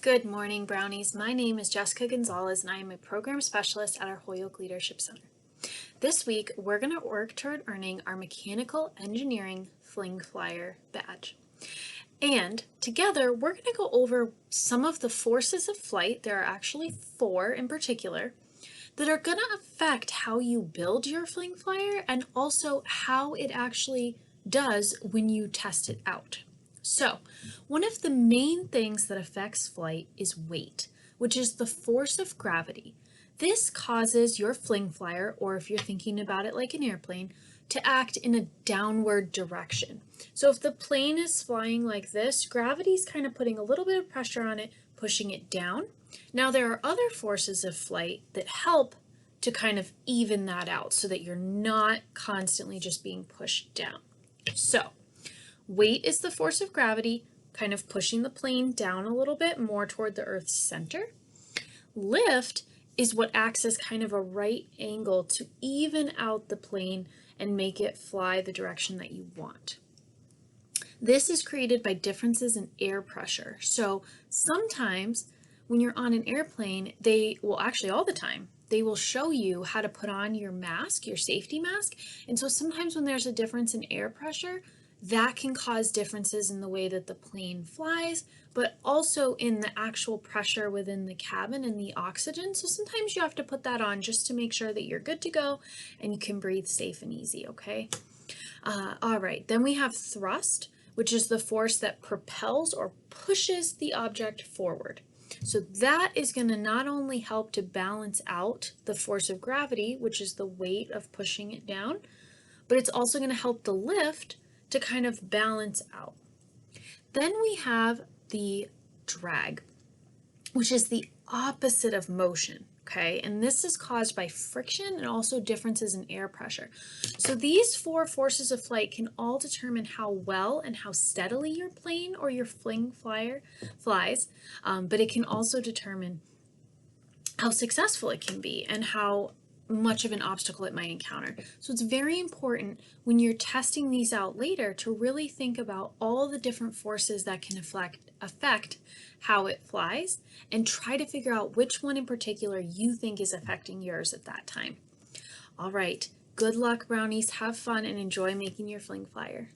Good morning, Brownies. My name is Jessica Gonzalez, and I am a program specialist at our Holyoke Leadership Center. This week, we're going to work toward earning our Mechanical Engineering Fling Flyer badge. And together, we're going to go over some of the forces of flight. There are actually 4 in particular that are going to affect how you build your Fling Flyer and also how it actually does when you test it out. So, one of the main things that affects flight is weight, which is the force of gravity. This causes your Fling Flyer, or if you're thinking about it like an airplane, to act in a downward direction. So if the plane is flying like this, gravity's kind of putting a little bit of pressure on it, pushing it down. Now there are other forces of flight that help to kind of even that out so that you're not constantly just being pushed down. So weight is the force of gravity, kind of pushing the plane down a little bit more toward the Earth's center. Lift is what acts as kind of a right angle to even out the plane and make it fly the direction that you want. This is created by differences in air pressure. So sometimes when you're on an airplane, actually all the time, they will show you how to put on your mask, your safety mask. And so sometimes when there's a difference in air pressure, that can cause differences in the way that the plane flies, but also in the actual pressure within the cabin and the oxygen. So sometimes you have to put that on just to make sure that you're good to go and you can breathe safe and easy, okay? All right, then we have thrust, which is the force that propels or pushes the object forward. So that is going to not only help to balance out the force of gravity, which is the weight of pushing it down, but it's also going to help the lift to kind of balance out. Then we have the drag, which is the opposite of motion, okay? And this is caused by friction and also differences in air pressure. So these 4 forces of flight can all determine how well and how steadily your plane or your Fling Flyer flies, but it can also determine how successful it can be and how much of an obstacle it might encounter. So it's very important when you're testing these out later to really think about all the different forces that can affect how it flies and try to figure out which one in particular you think is affecting yours at that time. All right, good luck, Brownies. Have fun and enjoy making your Fling Flyer.